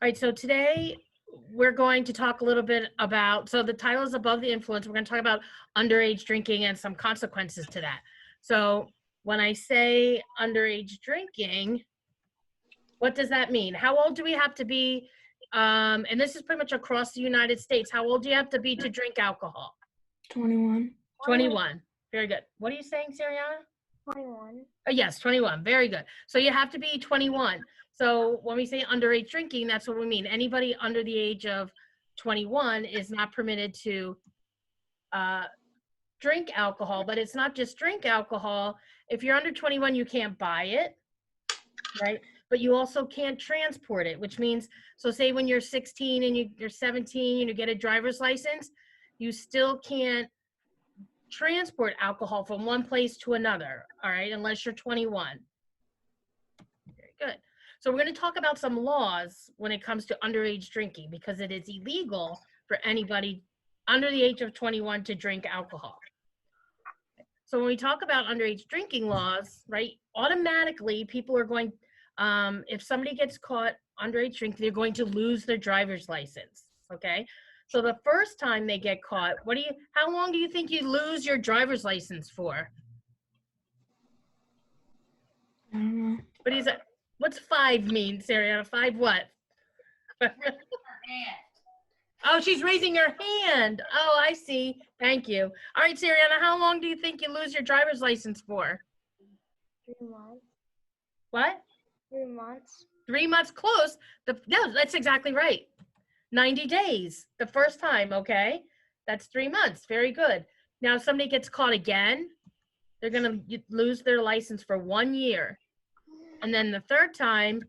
All right, so today we're going to talk a little bit about, so the title is Above the Influence. We're going to talk about underage drinking and some consequences to that. So when I say underage drinking, what does that mean? How old do we have to be? And this is pretty much across the United States. How old do you have to be to drink alcohol? 21. 21. Very good. What are you saying, Sariana? 21. Oh, yes, 21. Very good. So you have to be 21. So when we say underage drinking, that's what we mean. Anybody under the age of 21 is not permitted to drink alcohol, but it's not just drink alcohol. If you're under 21, you can't buy it, right? But you also can't transport it, which means, so say when you're 16 and you're 17 and you get a driver's license, you still can't transport alcohol from one place to another, all right, unless you're 21. Very good. So we're going to talk about some laws when it comes to underage drinking, because it is illegal for anybody under the age of 21 to drink alcohol. So when we talk about underage drinking laws, right, automatically people are going, if somebody gets caught underage drinking, they're going to lose their driver's license, okay? So the first time they get caught, how long do you think you lose your driver's license for? I don't know. What is it? What's 5 mean, Sariana? 5 what? Oh, she's raising her hand. Oh, I see. Thank you. All right, Sariana, how long do you think you lose your driver's license for? 3 months. What? 3 months. 3 months, close. No, that's exactly right. 90 days, the first time, okay? That's 3 months. Very good. Now, if somebody gets caught again, they're going to lose their license for 1 year. And then the third time,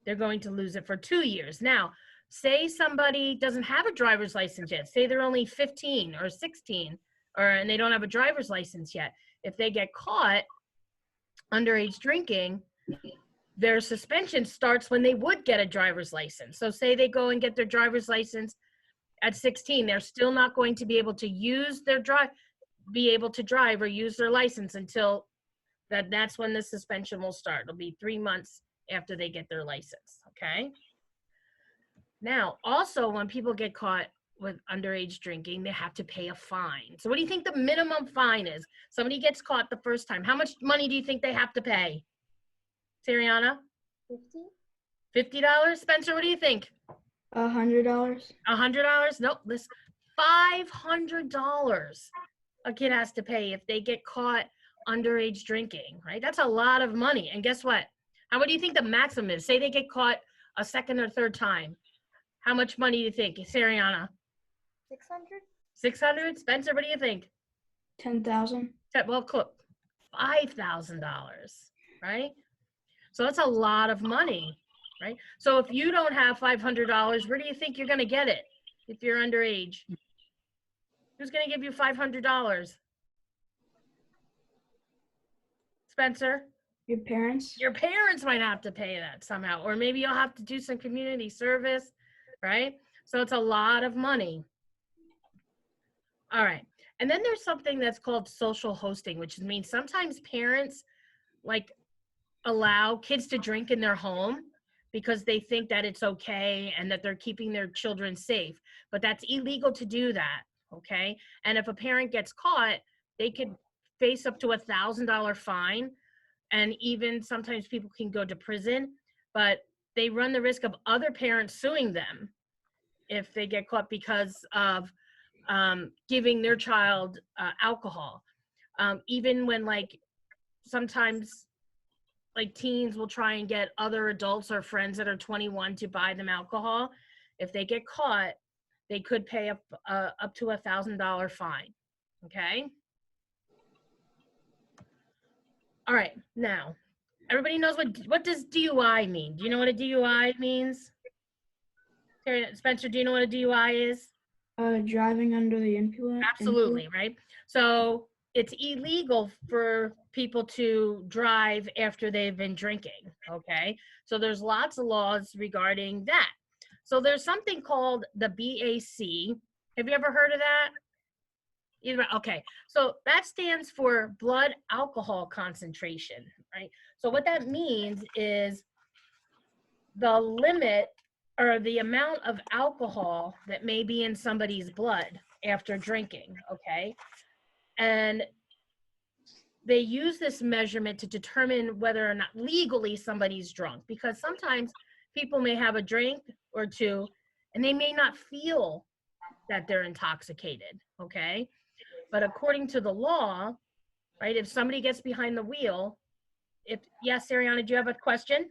they're going to lose it for 2 years. Now, say somebody doesn't have a driver's license yet. Say they're only 15 or 16, and they don't have a driver's license yet. If they get caught underage drinking, their suspension starts when they would get a driver's license. So say they go and get their driver's license at 16, they're still not going to be able to use their drive or use their license until that's when the suspension will start. It'll be 3 months after they get their license, okay? Now, also when people get caught with underage drinking, they have to pay a fine. So what do you think the minimum fine is? Somebody gets caught the first time. How much money do you think they have to pay? Sariana? 50. $50? Spencer, what do you think? $100. $100? Nope, this $500 a kid has to pay if they get caught underage drinking, right? That's a lot of money. And guess what? What do you think the maximum is? Say they get caught a second or third time. How much money do you think? Sariana? 600. 600? Spencer, what do you think? 10,000. Well, $5,000, right? So that's a lot of money, right? So if you don't have $500, where do you think you're going to get it if you're underage? Who's going to give you $500? Spencer? Your parents? Your parents might have to pay that somehow, or maybe you'll have to do some community service, right? So it's a lot of money. All right. And then there's something that's called social hosting, which means sometimes parents allow kids to drink in their home because they think that it's okay and that they're keeping their children safe. But that's illegal to do that, okay? And if a parent gets caught, they could face up to $1,000 fine. And even sometimes people can go to prison, but they run the risk of other parents suing them if they get caught because of giving their child alcohol. Even when sometimes teens will try and get other adults or friends that are 21 to buy them alcohol. If they get caught, they could pay up to $1,000 fine, okay? All right, now, everybody knows what does DUI mean? Do you know what a DUI means? Spencer, do you know what a DUI is? Driving under the influence. Absolutely, right? So it's illegal for people to drive after they've been drinking, okay? So there's lots of laws regarding that. So there's something called the BAC. Have you ever heard of that? Okay, so that stands for blood alcohol concentration, right? So what that means is the limit are the amount of alcohol that may be in somebody's blood after drinking, okay? And they use this measurement to determine whether or not legally somebody's drunk, because sometimes people may have a drink or two and they may not feel that they're intoxicated, okay? But according to the law, right, if somebody gets behind the wheel, yes, Ariana, do you have a question?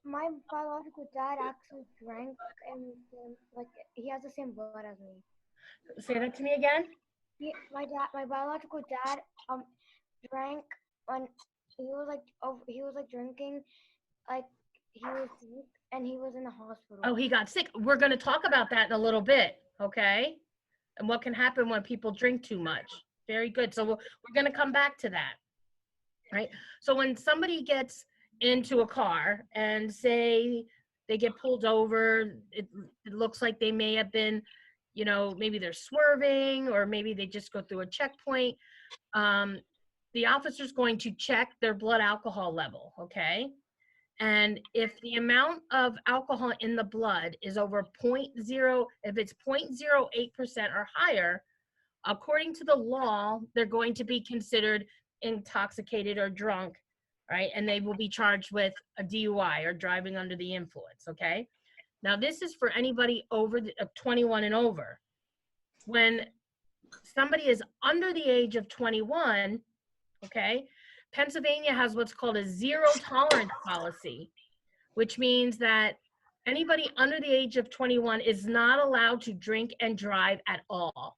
My biological dad actually drank, and like he has the same blood as me. Say that to me again. My biological dad drank when he was like drinking, like he was sick and he was in the hospital. Oh, he got sick. We're going to talk about that in a little bit, okay? And what can happen when people drink too much. Very good. So we're going to come back to that, right? So when somebody gets into a car and say they get pulled over, it looks like they may have been, you know, maybe they're swerving or maybe they just go through a checkpoint. The officer's going to check their blood alcohol level, okay? And if the amount of alcohol in the blood is over 0.0, if it's 0.08% or higher, according to the law, they're going to be considered intoxicated or drunk, right? And they will be charged with a DUI or driving under the influence, okay? Now, this is for anybody over 21 and over. When somebody is under the age of 21, okay, Pennsylvania has what's called a zero tolerance policy, which means that anybody under the age of 21 is not allowed to drink and drive at all,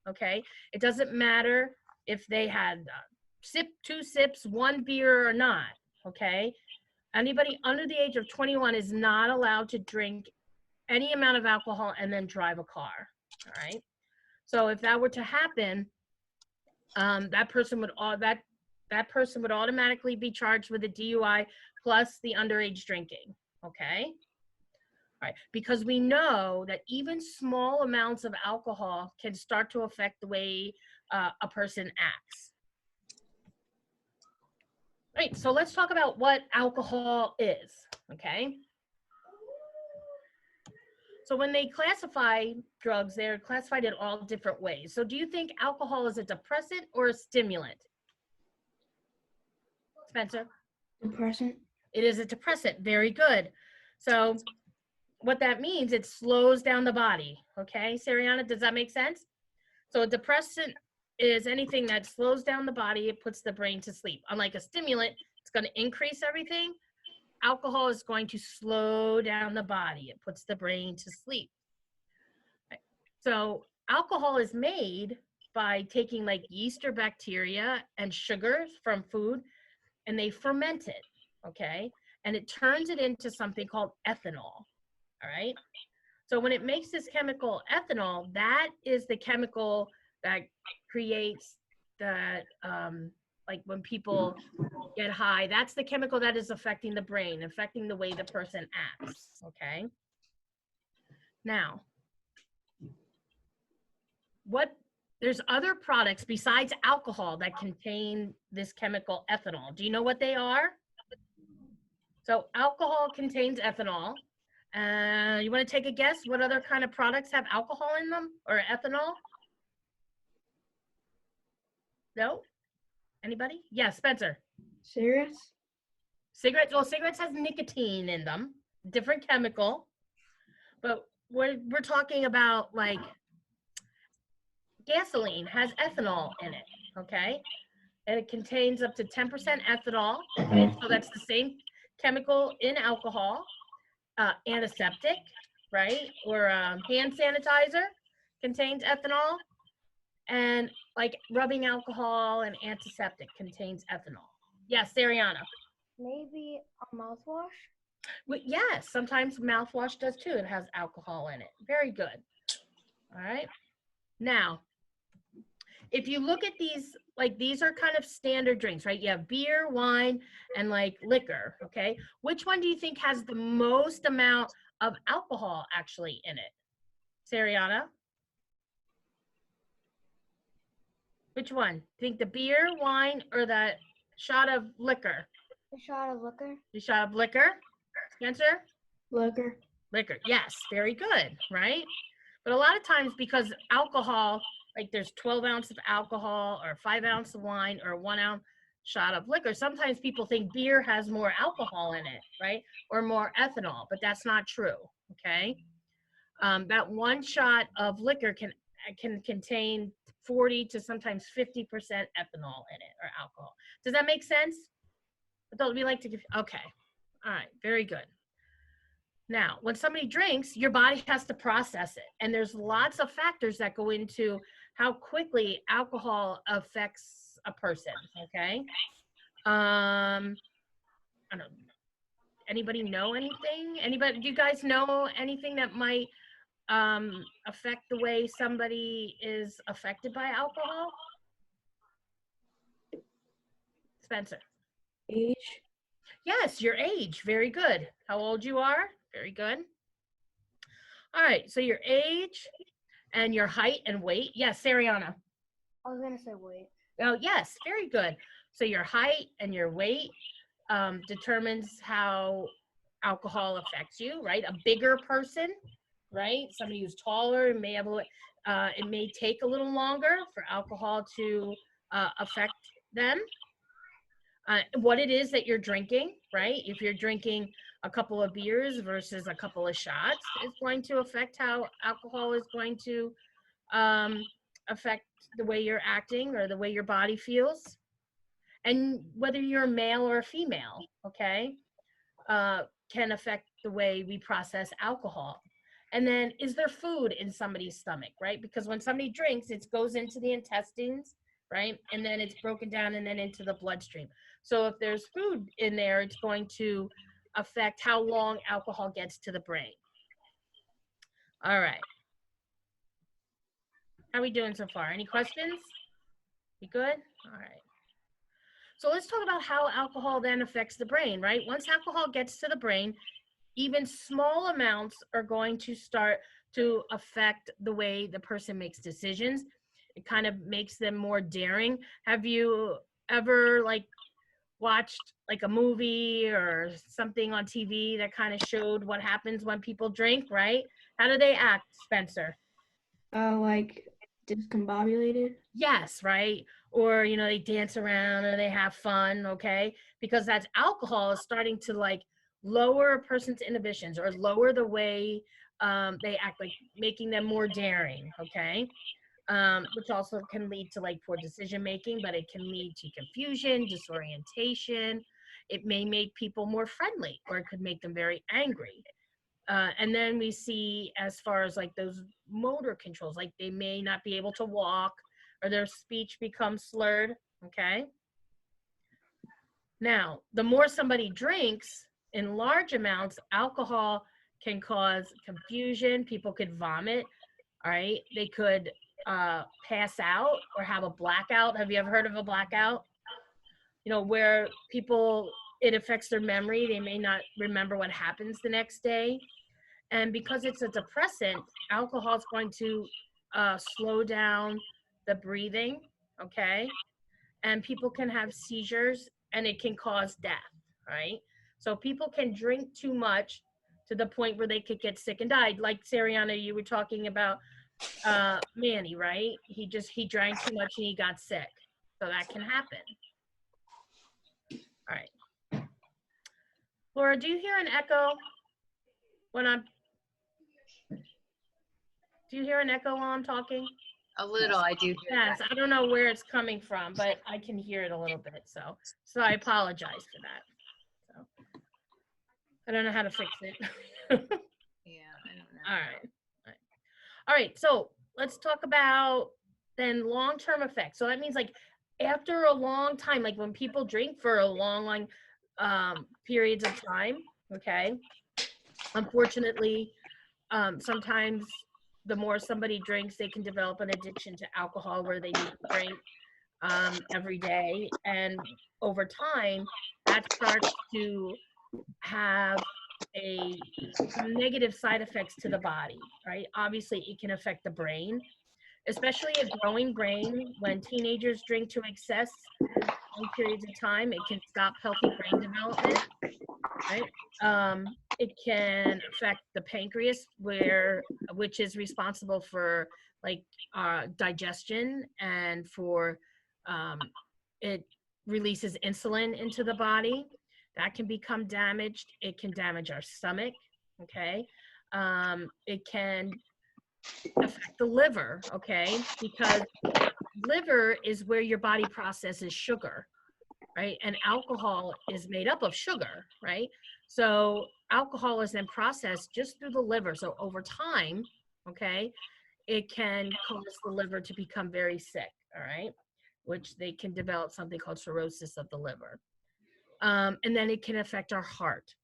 okay? It doesn't matter if they had two sips, one beer or not, okay? Anybody under the age of 21 is not allowed to drink any amount of alcohol and then drive a car, all right? So if that were to happen, that person would automatically be charged with a DUI plus the underage drinking, okay? All right, because we know that even small amounts of alcohol can start to affect the way a person acts. All right, so let's talk about what alcohol is, okay? So when they classify drugs, they're classified in all different ways. So do you think alcohol is a depressant or a stimulant? Spencer? Depressant. It is a depressant. Very good. So what that means, it slows down the body. Okay, Sariana, does that make sense? So a depressant is anything that slows down the body. It puts the brain to sleep. Unlike a stimulant, it's going to increase everything. Alcohol is going to slow down the body. It puts the brain to sleep. Right. So alcohol is made by taking like yeast or bacteria and sugars from food, and they ferment it, okay? And it turns it into something called ethanol, all right? So when it makes this chemical ethanol, that is the chemical that creates that, like when people get high, that's the chemical that is affecting the brain, affecting the way the person acts, okay? Now, there's other products besides alcohol that contain this chemical ethanol. Do you know what they are? So alcohol contains ethanol. You want to take a guess what other kind of products have alcohol in them or ethanol? No? Anybody? Yeah, Spencer. Cigarettes. Cigarettes. Well, cigarettes has nicotine in them, different chemical. But we're talking about like gasoline has ethanol in it, okay? And it contains up to 10% ethanol. Okay? So that's the same chemical in alcohol. Antiseptic, right? Or hand sanitizer contains ethanol. And like rubbing alcohol and antiseptic contains ethanol. Yes, Ariana. Maybe a mouthwash? Well, yes, sometimes mouthwash does too. It has alcohol in it. Very good. All right. Now, if you look at these, like these are kind of standard drinks, right? You have beer, wine, and like liquor, okay? Which one do you think has the most amount of alcohol actually in it? Sariana? Which one? Think the beer, wine, or the shot of liquor? A shot of liquor? The shot of liquor? Spencer? Liquor. Liquor, yes, very good, right? But a lot of times because alcohol, like there's 12 ounces of alcohol or 5 ounces of wine or 1 ounce shot of liquor, sometimes people think beer has more alcohol in it, right? Or more ethanol, but that's not true, okay? That one shot of liquor can contain 40 to sometimes 50% ethanol in it or alcohol. Does that make sense? I thought we like to give, okay. All right, very good. Now, when somebody drinks, your body has to process it. And there's lots of factors that go into how quickly alcohol affects a person, okay? I don't anybody know anything? Anybody, do you guys know anything that might affect the way somebody is affected by alcohol? Spencer. Age. Yes, your age. Very good. How old you are? Very good. All right, so your age and your height and weight. Yes, Ariana. I was gonna say weight. Oh, yes, very good. So your height and your weight determines how alcohol affects you, right? A bigger person, right? Somebody who's taller may have it may take a little longer for alcohol to affect them. What it is that you're drinking, right? If you're drinking a couple of beers versus a couple of shots, is going to affect how alcohol is going to affect the way you're acting or the way your body feels. And whether you're a male or a female, okay, can affect the way we process alcohol. And then, is there food in somebody's stomach, right? Because when somebody drinks, it goes into the intestines, right? And then it's broken down and then into the bloodstream. So if there's food in there, it's going to affect how long alcohol gets to the brain. All right. How are we doing so far? Any questions? You good? All right. So let's talk about how alcohol then affects the brain, right? Once alcohol gets to the brain, even small amounts are going to start to affect the way the person makes decisions. It kind of makes them more daring. Have you ever watched like a movie or something on TV that kind of showed what happens when people drink, right? How do they act, Spencer? Like discombobulated. Yes, right? Or, they dance around or they have fun, okay? Because that's alcohol is starting to lower a person's inhibitions or lower the way they act, like making them more daring, okay? Which also can lead to poor decision making, but it can lead to confusion, disorientation. It may make people more friendly, or it could make them very angry. And then we see, as far as those motor controls, they may not be able to walk or their speech becomes slurred, okay? Now, the more somebody drinks in large amounts, alcohol can cause confusion. People could vomit, all right? They could pass out or have a blackout. Have you ever heard of a blackout? Where it affects their memory. They may not remember what happens the next day. And because it's a depressant, alcohol is going to slow down the breathing, okay? And people can have seizures and it can cause death, right? So people can drink too much to the point where they could get sick and die. Like Sariana, you were talking about Manny, right? He drank too much and he got sick. So that can happen. All right. Laura, do you hear an echo do you hear an echo while I'm talking? A little, I do hear Yes, that. I don't know where it's coming from, but I can hear it a little bit. So I apologize for that. So I don't know how to fix it. Yeah, I don't know. All right. All right. So let's talk about then long-term effects. So that means after a long time, when people drink for a long periods of time, okay? Unfortunately, sometimes the more somebody drinks, they can develop an addiction to alcohol where they need to drink every day. And over time, that starts to have some negative side effects to the body, right? Obviously, it can affect the brain, especially a growing brain. When teenagers drink to excess long periods of time, it can stop healthy brain development, right? It can affect the pancreas, which is responsible for like digestion and for it releases insulin into the body. That can become damaged. It can damage our stomach. Okay. It can affect the liver. Okay, because liver is where your body processes sugar, right? And alcohol is made up of sugar, right? So alcohol is then processed just through the liver. So over time, okay, it can cause the liver to become very sick, all right? Which they can develop something called cirrhosis of the liver. And then it can affect our heart.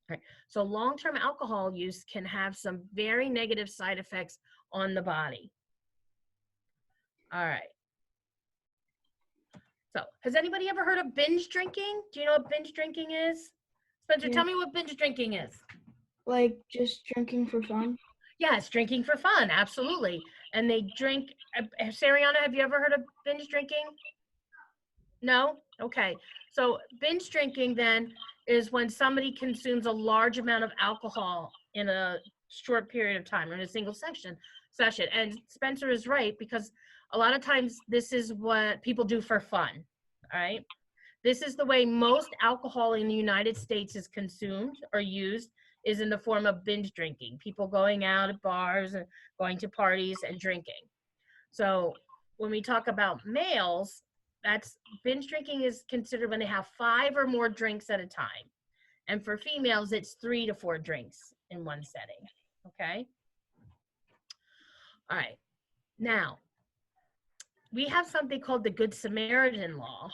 Right. So long-term alcohol use can have some very negative side effects on the body. All right. So, has anybody ever heard of binge drinking? Do you know what binge drinking is? Spencer, Yeah. tell me what binge drinking is. Like just drinking for fun? Yeah, it's drinking for fun, absolutely. And they drink. Sariana, have you ever heard of binge drinking? No? Okay. So, binge drinking then is when somebody consumes a large amount of alcohol in a short period of time or in a single session. And Spencer is right, because a lot of times this is what people do for fun. All right. This is the way most alcohol in the United States is consumed or used, is in the form of binge drinking. People going out at bars and going to parties and drinking. So when we talk about males, that's binge drinking is considered when they have 5 or more drinks at a time. And for females, it's 3 to 4 drinks in one setting. Okay. All right. Now, we have something called the Good Samaritan Law,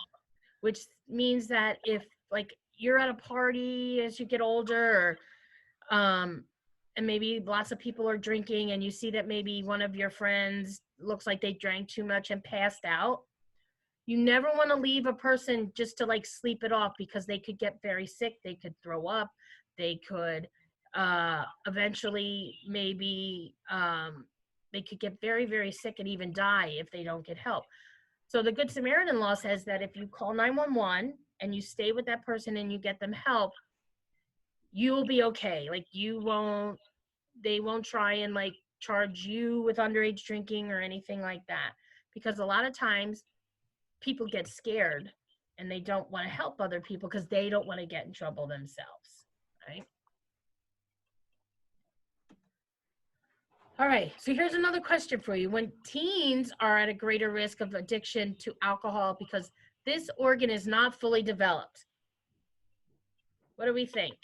which means that if like you're at a party as you get older, or and maybe lots of people are drinking and you see that maybe one of your friends looks like they drank too much and passed out, you never want to leave a person just to like sleep it off, because they could get very sick. They could throw up. They could eventually maybe they could get very, very sick and even die if they don't get help. So the Good Samaritan Law says that if you call 911 and you stay with that person and you get them help, you'll be okay. Like they won't try and like charge you with underage drinking or anything like that. Because a lot of times people get scared and they don't want to help other people because they don't want to get in trouble themselves, right? All right, so here's another question for you. When teens are at a greater risk of addiction to alcohol because this organ is not fully developed, what do we think?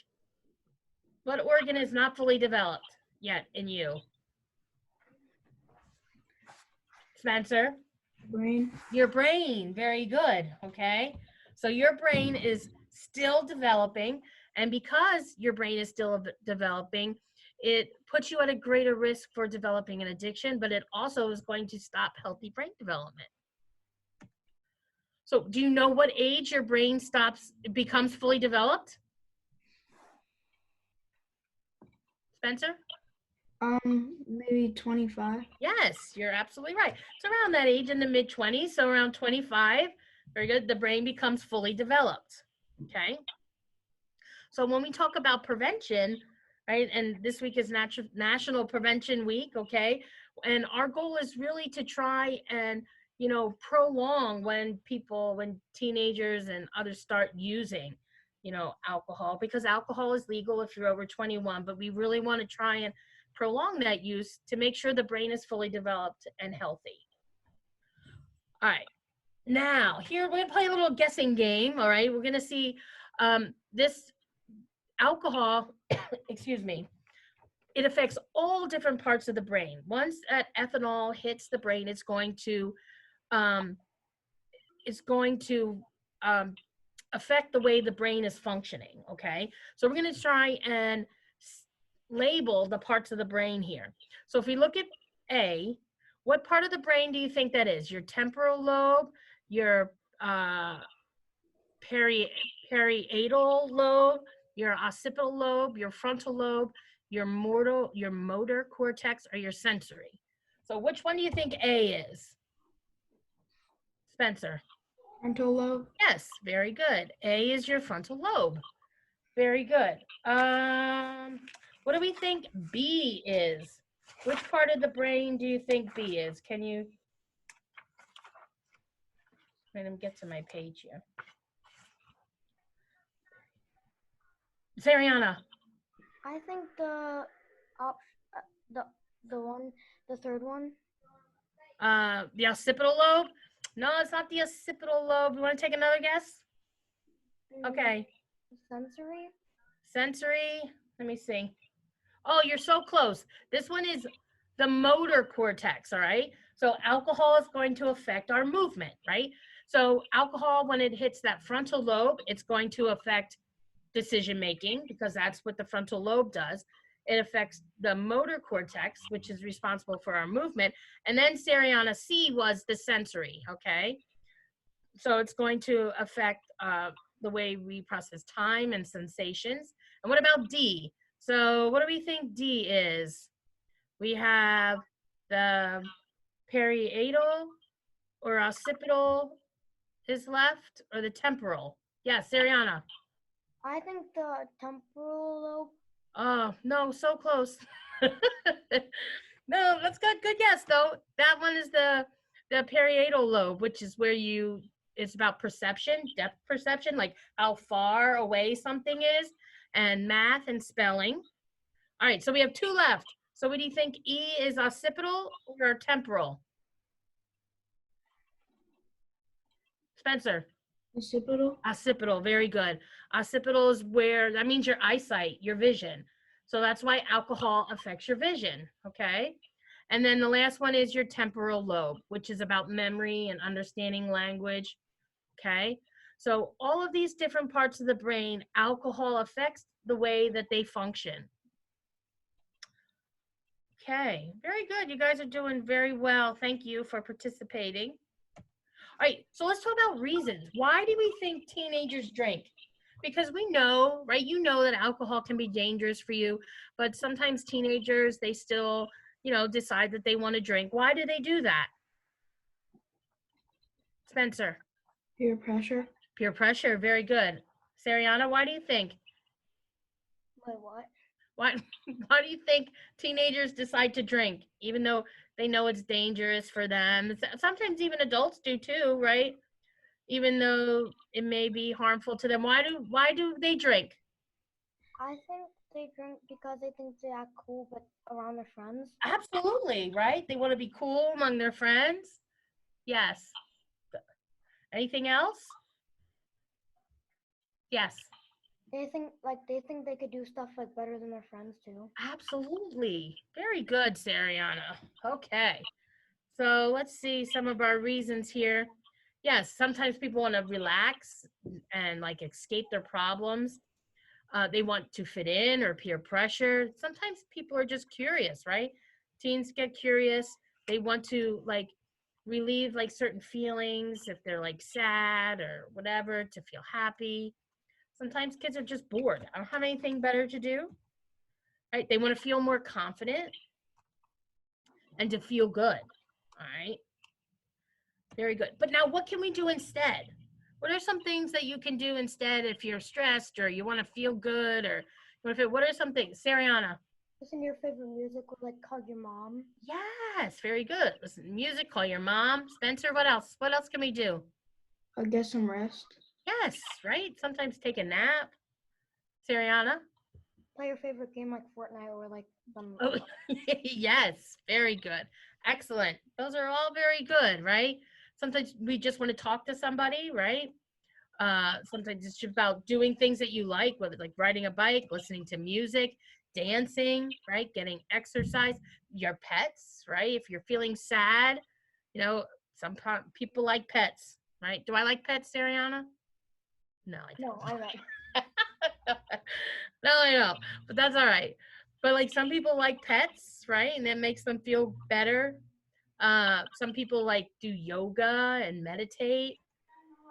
What organ is not fully developed yet in you? Spencer? Brain? Your brain, very good, okay? So your brain is still developing, and because your brain is still developing, it puts you at a greater risk for developing an addiction, but it also is going to stop healthy brain development. So do you know what age your brain becomes fully developed? Spencer? Maybe 25. Yes, you're absolutely right. It's around that age, in the mid-20s, so around 25. Very good. The brain becomes fully developed. Okay. So when we talk about prevention, right, and this week is National Prevention Week, okay, and our goal is really to try and, prolong when teenagers and others start using, alcohol, because alcohol is legal if you're over 21, but we really want to try and prolong that use to make sure the brain is fully developed and healthy. All right. Now, here we're going to play a little guessing game, all right? We're going to see this alcohol, excuse me, it affects all different parts of the brain. Once that ethanol hits the brain, it's going to affect the way the brain is functioning, okay? So we're going to try and label the parts of the brain here. So if we look at A, what part of the brain do you think that is? Your temporal lobe, your parietal lobe, your occipital lobe, your frontal lobe, your motor cortex, or your sensory? So which one do you think A is? Spencer? Frontal lobe? Yes, very good. A is your frontal lobe. Very good. What do we think B is? Which part of the brain do you think B is? Can you? Let me get to my page here. Sariana. I think op, the third one. The occipital lobe? No, it's not the occipital lobe. You want to take another guess? Okay. Sensory. Sensory. Let me see. Oh, you're so close. This one is the motor cortex, all right? So alcohol is going to affect our movement, right? So alcohol, when it hits that frontal lobe, it's going to affect decision making because that's what the frontal lobe does. It affects the motor cortex, which is responsible for our movement. And then Sariana, C was the sensory, okay? So it's going to affect the way we process time and sensations. And what about D? So what do we think D is? We have the parietal or occipital is left, or the temporal? Yes, Sariana. I think the temporal lobe. Oh, no, so close. No, that's good. Good guess, though. That one is the parietal lobe, which is where it's about perception, depth perception, like how far away something is, and math and spelling. All right, so we have two left. So what do you think E is, occipital or temporal? Spencer. Occipital. Occipital, very good. Occipital is where, that means your eyesight, your vision. So that's why alcohol affects your vision, okay? And then the last one is your temporal lobe, which is about memory and understanding language, okay? So all of these different parts of the brain, alcohol affects the way that they function. Okay, very good. You guys are doing very well. Thank you for participating. All right, so let's talk about reasons. Why do we think teenagers drink? Because we know, right? You know that alcohol can be dangerous for you, but sometimes teenagers, they still, decide that they want to drink. Why do they do that? Spencer. Peer pressure. Peer pressure, very good. Sariana, why do you think? Wait, what? Why do you think teenagers decide to drink, even though they know it's dangerous for them? Sometimes even adults do too, right? Even though it may be harmful to them. Why do they drink? I think they drink because they think they act cool, but around their friends. Absolutely, right? They want to be cool among their friends. Yes. Anything else? Yes. They think they could do stuff like better than their friends too. Absolutely. Very good, Sariana. Okay. So let's see some of our reasons here. Yes, sometimes people want to relax and like escape their problems. They want to fit in or peer pressure. Sometimes people are just curious, right? Teens get curious. They want to like relieve like certain feelings if they're like sad or whatever to feel happy. Sometimes kids are just bored. I don't have anything better to do. Right? They want to feel more confident and to feel good. All right. Very good. But now what can we do instead? What are some things that you can do instead if you're stressed or you want to feel good or what are some things? Sariana. Listen to your favorite music or like call your mom. Yes, very good. Listen to music, call your mom. Spencer, what else? What else can we do? Get some rest. Yes, right? Sometimes take a nap. Sariana? Play your favorite game like Fortnite or like some. Oh, yes, very good. Excellent. Those are all very good, right? Sometimes we just want to talk to somebody, right? Sometimes it's about doing things that you like, whether like riding a bike, listening to music, dancing, right? Getting exercise, your pets, right? If you're feeling sad, some people like pets, right? Do I like pets, Sariana? No, I don't. No, I don't. No, I know, but that's all right. But like some people like pets, right? And that makes them feel better. Some people like do yoga and meditate,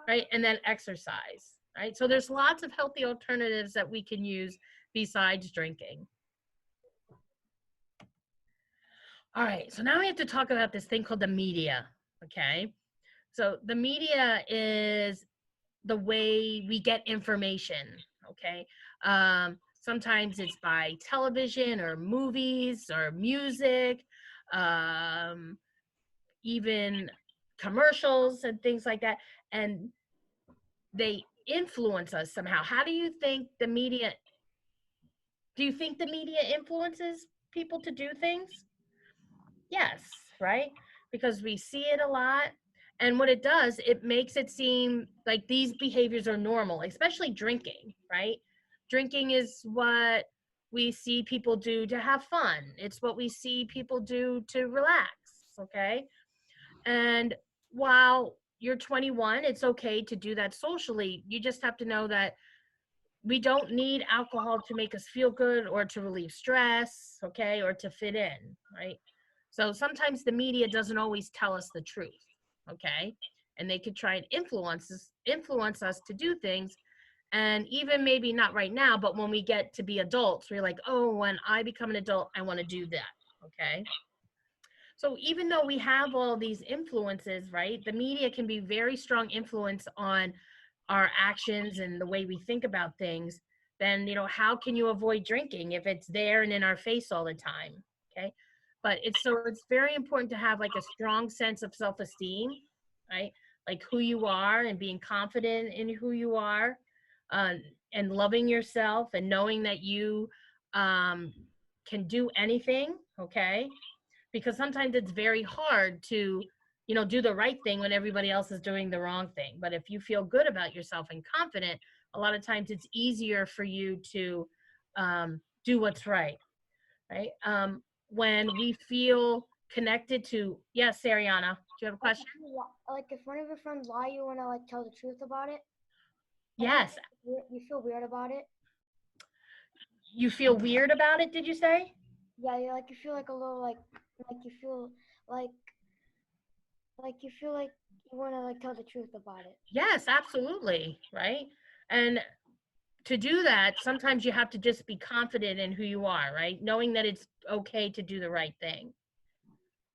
right? And then exercise, right? So there's lots of healthy alternatives that we can use besides drinking. All right, so now we have to talk about this thing called the media, okay? So the media is the way we get information, okay? Sometimes it's by television or movies or music, um, even commercials and things like that. And they influence us somehow. How do you think the media, do you think the media influences people to do things? Yes, right? Because we see it a lot. And what it does, it makes it seem like these behaviors are normal, especially drinking, right? Drinking is what we see people do to have fun. It's what we see people do to relax, okay? And while you're 21, it's okay to do that socially. You just have to know that we don't need alcohol to make us feel good or to relieve stress, okay, or to fit in, right? So sometimes the media doesn't always tell us the truth, okay? And they could try and influence us to do things. And even maybe not right now, but when we get to be adults, we're like, oh, when I become an adult, I want to do that, okay? So even though we have all these influences, right, the media can be very strong influence on our actions and the way we think about things. Then, how can you avoid drinking if it's there and in our face all the time? Okay. But it's very important to have like a strong sense of self-esteem, right? Like who you are and being confident in who you are, uh, and loving yourself and knowing that you can do anything. Okay, because sometimes it's very hard to do the right thing when everybody else is doing the wrong thing. But if you feel good about yourself and confident, a lot of times it's easier for you to do what's right. When we feel connected to, yes, Ariana, do you have a question? Like if one of your friends lie, you want to like tell the truth about it. Yes. You feel weird about it. You feel weird about it, did you say? Yeah, you feel like a little like you feel like you feel like you want to like tell the truth about it. Yes, absolutely, right? And to do that, sometimes you have to just be confident in who you are, right? Knowing that it's okay to do the right thing,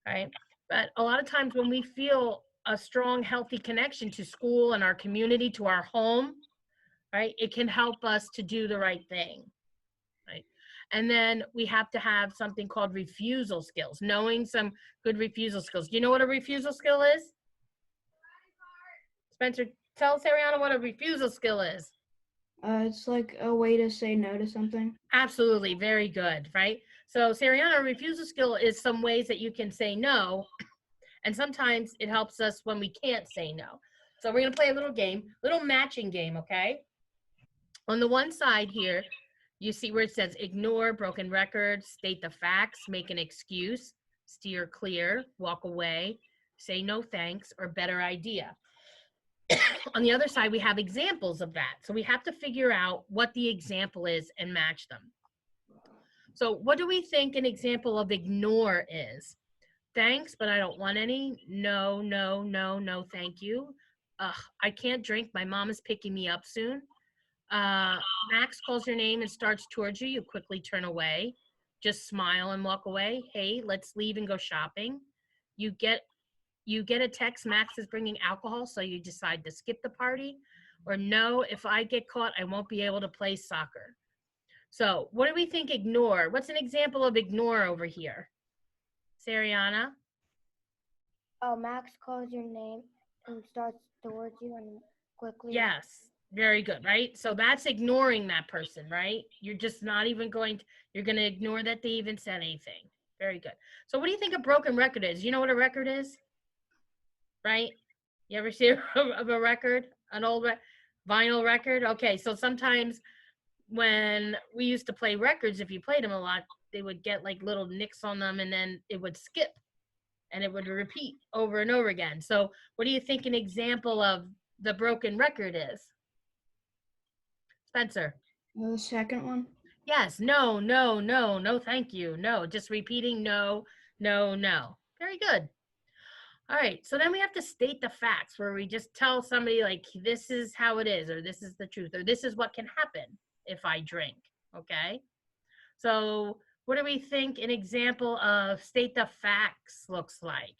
right? But a lot of times when we feel a strong, healthy connection to school and our community, to our home, right, it can help us to do the right thing, right? And then we have to have something called refusal skills, knowing some good refusal skills. Do you know what a refusal skill is? Spencer, tell us, Ariana, what a refusal skill is. It's like a way to say no to something. Absolutely. Very good. Right. So Sariana, a refusal skill is some ways that you can say no. And sometimes it helps us when we can't say no. So we're going to play a little matching game. Okay. On the one side here, you see where it says ignore, broken record, state the facts, make an excuse, steer clear, walk away, say no thanks, or better idea. On the other side, we have examples of that. So we have to figure out what the example is and match them. So what do we think an example of ignore is? Thanks, but I don't want any. No, no, no, no, thank you. I can't drink. My mom is picking me up soon. Max calls your name and starts towards you. You quickly turn away. Just smile and walk away. Hey, let's leave and go shopping. You get a text, Max is bringing alcohol, so you decide to skip the party. Or no, if I get caught, I won't be able to play soccer. So what do we think ignore? What's an example of ignore over here? Sariana? Oh, Max calls your name and starts towards you and quickly. Yes, very good, right? So that's ignoring that person, right? You're just not even you're going to ignore that they even said anything. Very good. So what do you think a broken record is? You know what a record is? Right? You ever see of a record? An old vinyl record? Okay, so sometimes when we used to play records, if you played them a lot, they would get like little nicks on them and then it would skip and it would repeat over and over again. So what do you think an example of the broken record is? Spencer? The second one. Yes, no, no, no, no, thank you. No, just repeating no, no, no. Very good. All right, so then we have to state the facts where we just tell somebody like, this is how it is, or this is the truth, or this is what can happen if I drink, okay? So what do we think an example of state the facts looks like?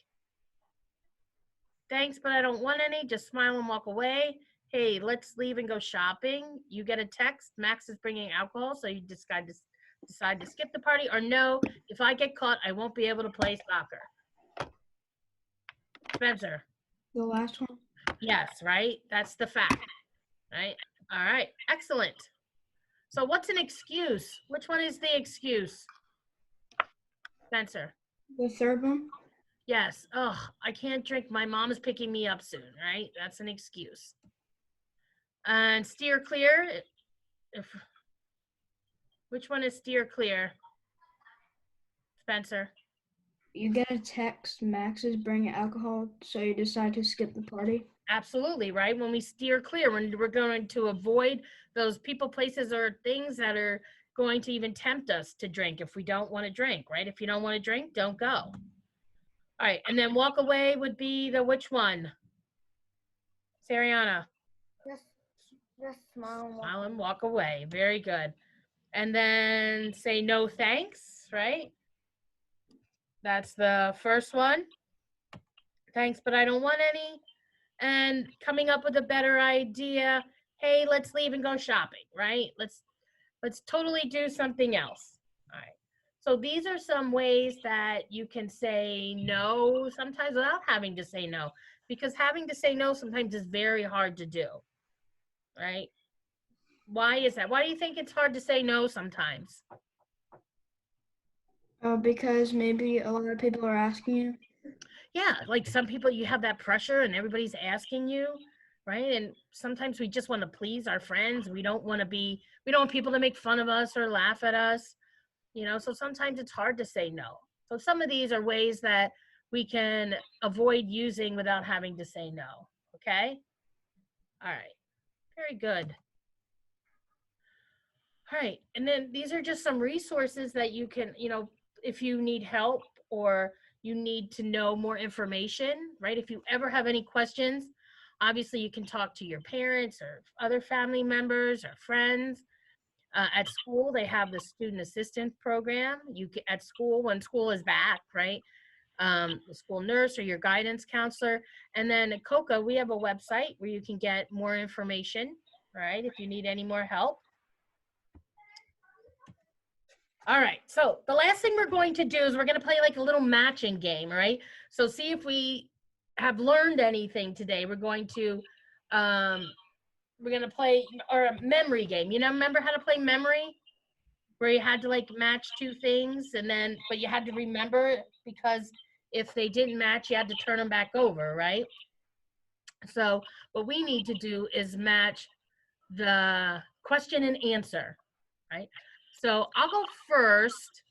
Thanks, but I don't want any. Just smile and walk away. hey, let's leave and go shopping. You get a text, Max is bringing alcohol, so you decide to skip the party, or no, if I get caught, I won't be able to play soccer. Spencer. The last one. Yes, right? That's the fact, right? All right, excellent. So what's an excuse? Which one is the excuse? Spencer. The third one. Yes. Oh, I can't drink. My mom is picking me up soon, right? That's an excuse. And steer clear. Which one is steer clear? Spencer. You get a text, Max is bringing alcohol, so you decide to skip the party. Absolutely, right? When we steer clear, when we're going to avoid those people, places, or things that are going to even tempt us to drink if we don't want to drink, right? If you don't want to drink, don't go. All right, and then walk away would be the which one? Sariana. Just smile and walk. Smile and walk away. Very good. And then say no thanks, right? That's the first one. Thanks, but I don't want any. And coming up with a better idea. Hey, let's leave and go shopping, right? Let's totally do something else. All right. So these are some ways that you can say no sometimes without having to say no, because having to say no sometimes is very hard to do, right? Why is that? Why do you think it's hard to say no sometimes? Because maybe a lot of people are asking you. Yeah, like some people, you have that pressure and everybody's asking you, right? And sometimes we just want to please our friends. We don't want people to make fun of us or laugh at us, so sometimes it's hard to say no. So some of these are ways that we can avoid using without having to say no. Okay. All right. Very good. All right. And then these are just some resources that you can, if you need help or you need to know more information, right? If you ever have any questions, obviously you can talk to your parents or other family members or friends. At school, they have the student assistant program. At school, when school is back, right? The school nurse or your guidance counselor. And then at COCA, we have a website where you can get more information, right? If you need any more help. All right, so the last thing we're going to do is we're going to play like a little matching game, right? So see if we have learned anything today. We're going to play a memory game. Remember how to play memory? Where you had to like match two things but you had to remember because if they didn't match, you had to turn them back over, right? So what we need to do is match the question and answer, right? So I'll go first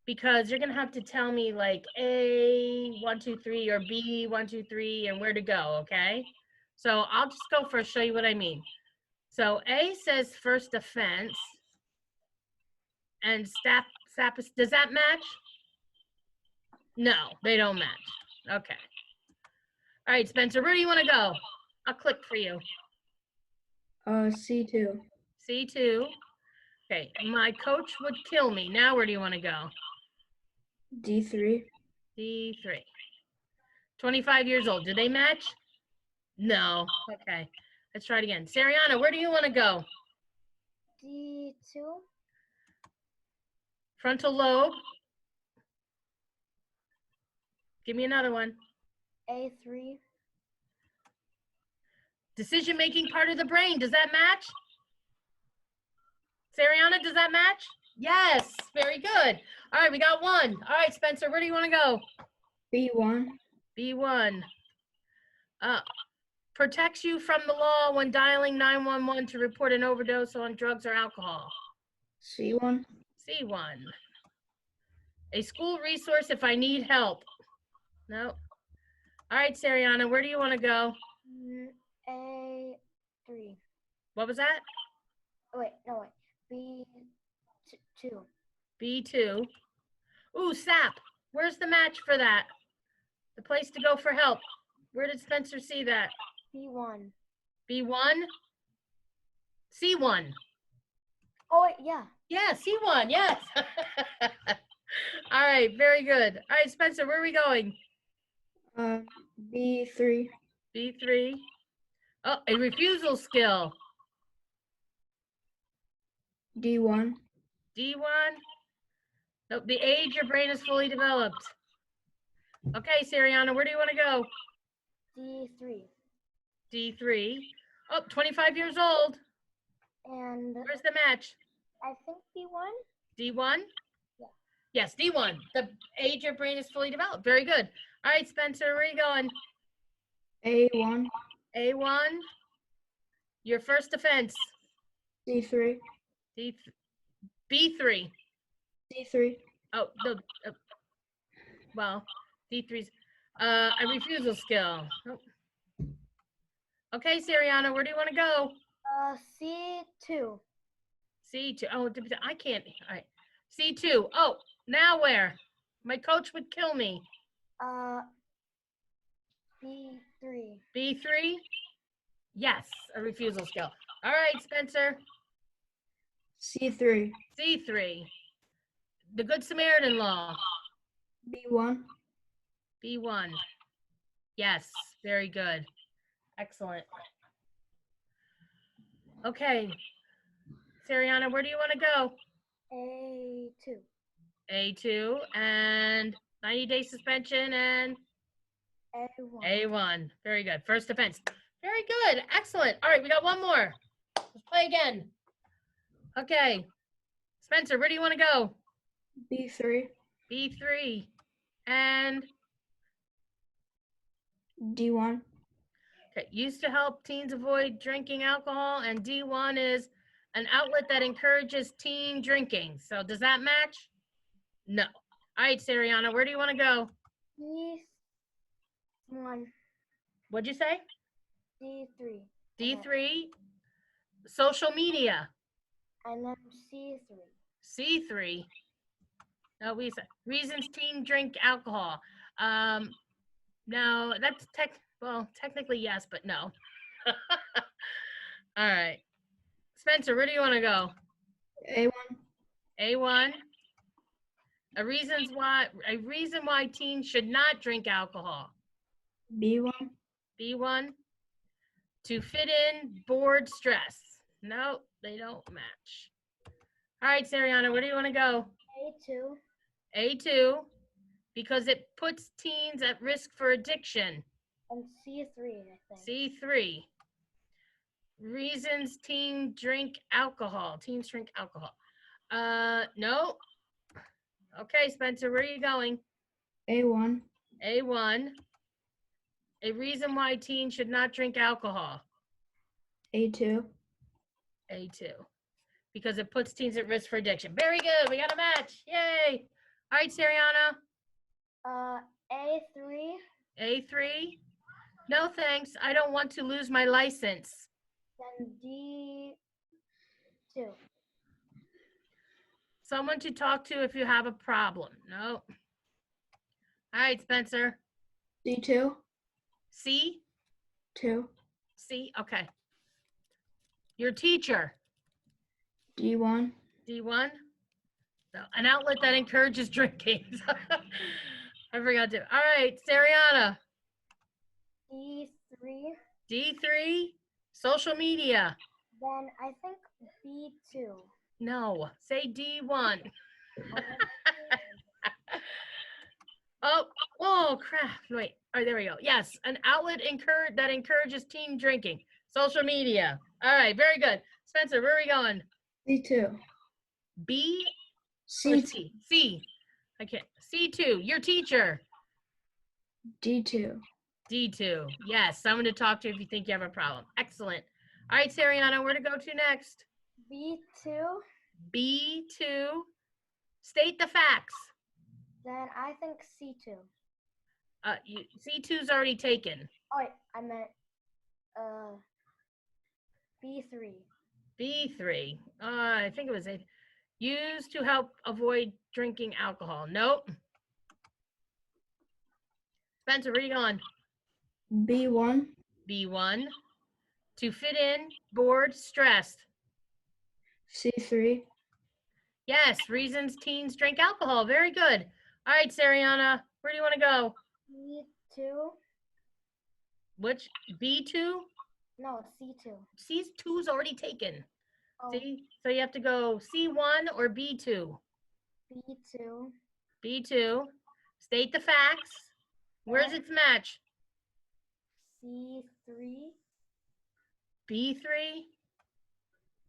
because you're gonna have to tell me like A, 1, 2, 3, or B, 1, 2, 3, and where to go, okay? So I'll just go first, show you what I mean. So A says first offense, and SAP, does that match? No, they don't match. Okay. All right, Spencer, where do you want to go? I'll click for you. C2. C2. Okay, my coach would kill me. Now where do you want to go? D3. D3. 25 years old. Do they match? No. Okay. Let's try it again. Sariana, where do you want to go? D2. Frontal lobe. Give me another one. A3. Decision-making part of the brain. Does that match? Sariana, does that match? Yes. Very good. All right, we got one. All right, Spencer, where do you want to go? B1. B1. Protects you from the law when dialing 911 to report an overdose on drugs or alcohol. C1. C1. A school resource if I need help. No. All right, Sariana, where do you want to go? A3. What was that? Oh, wait, no, wait. B2. B2. Ooh, SAP. Where's the match for that? The place to go for help. Where did Spencer see that? B1. B1? C1. Oh, wait, yeah. Yeah, C1, yes. All right, very good. All right, Spencer, where are we going? B3. B3. Oh, a refusal skill. D1. D1. Nope, the age your brain is fully developed. Okay, Sariana, where do you want to go? D3. D3. Oh, 25 years old. And Where's the match? I think D1. D1? Yeah. Yes, D1. The age your brain is fully developed. Very good. All right, Spencer, where are you going? A1. A1. Your first offense. D3. D B3. D3. Oh, no. Well, D3's a refusal skill. Nope. Okay, Sariana, where do you want to go? C2. C2. Oh, I can't. All right. C2. Oh, now where? My coach would kill me. B3. B3? Yes, a refusal skill. All right, Spencer. C3. C3. The Good Samaritan Law. B1. B1. Yes, very good. Excellent. Okay. Sariana, where do you want to go? A2. A2 and 90-day suspension and A1. A1. Very good. First offense. Very good. Excellent. All right, we got one more. Let's play again. Okay. Spencer, where do you want to go? B3. B3 and D1. okay. Used to help teens avoid drinking alcohol, and D1 is an outlet that encourages teen drinking. So does that match? No. All right, Sariana, where do you want to go? D1. What'd you say? D3. D3, social media. And then C3. C3. No, we said reasons teen drink alcohol. No, that's technically yes, but no. All right. Spencer, where do you want to go? A1. A1. A reason why teens should not drink alcohol. B1. B1. To fit in, bored, stress. No, they don't match. All right, Sariana, where do you want to go? A2. A2, because it puts teens at risk for addiction. And C3, I think. C3, reasons teens drink alcohol. No. Okay, Spencer, where are you going? A1. A1, a reason why teens should not drink alcohol. A2. A2, because it puts teens at risk for addiction. Very good, we got a match. Yay. All right, Sariana. A3. A3, no thanks. I don't want to lose my license. Then D2. Someone to talk to if you have a problem. No. All right, Spencer. D2. C? 2. C? Okay. Your teacher. D1. D1? No, an outlet that encourages drinking. I forgot to. All right, Sariana. D3. D3? Social media. Then I think B2. No, say D1. And Oh, crap. Wait. Oh, there we go. Yes, an outlet that encourages teen drinking. Social media. All right, very good. Spencer, where are we going? C2. B or C2. C? C. I can't. C2, your teacher. D2. D2. Yes, someone to talk to if you think you have a problem. Excellent. All right, Sariana, where to go to next? B2. B2. State the facts. Then I think C2. C2's already taken. Oh, wait, I meant B3. B3. I think it was it. Used to help avoid drinking alcohol. Nope. Spencer, where are you going? B1. B1. To fit in, bored, stressed. C3. Yes, reasons teens drink alcohol. Very good. All right, Sariana, where do you want to go? B2. Which, B2? No, C2. C2's already taken. Oh, See? So you have to go C1 or B2. B2. B2. State the facts. Where's its match? C3. B3.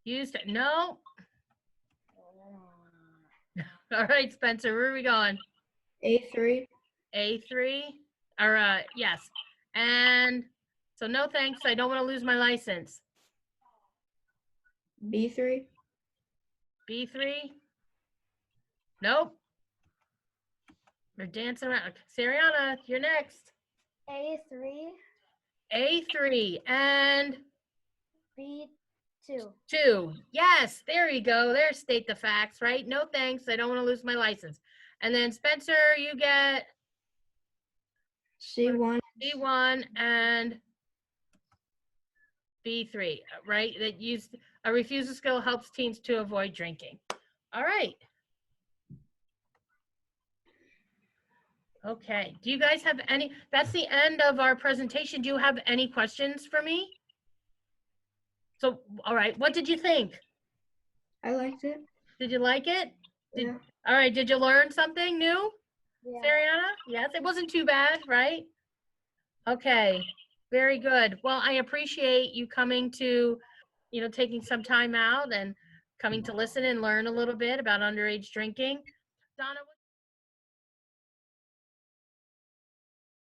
Used it. No. All right, Spencer, where are we going? A3. A3. Or yes. And so no thanks. I don't want to lose my license. B3. B3. Nope. We're dancing around. Sariana, you're next. A3. A3 and B2. 2. Yes, there you go. There, state the facts, right? No thanks. I don't want to lose my license. And then Spencer, you get C1. B1 and B3, right? That used a refusal skill helps teens to avoid drinking. All right. Okay. Do you guys have any? That's the end of our presentation. Do you have any questions for me? So, all right. What did you think? I liked it. Did you like it? Yeah. All right. Did you learn something new, Yeah. Sariana? Yes. It wasn't too bad, right? Okay. Very good. Well, I appreciate you coming to, taking some time out and coming to listen and learn a little bit about underage drinking. Donna,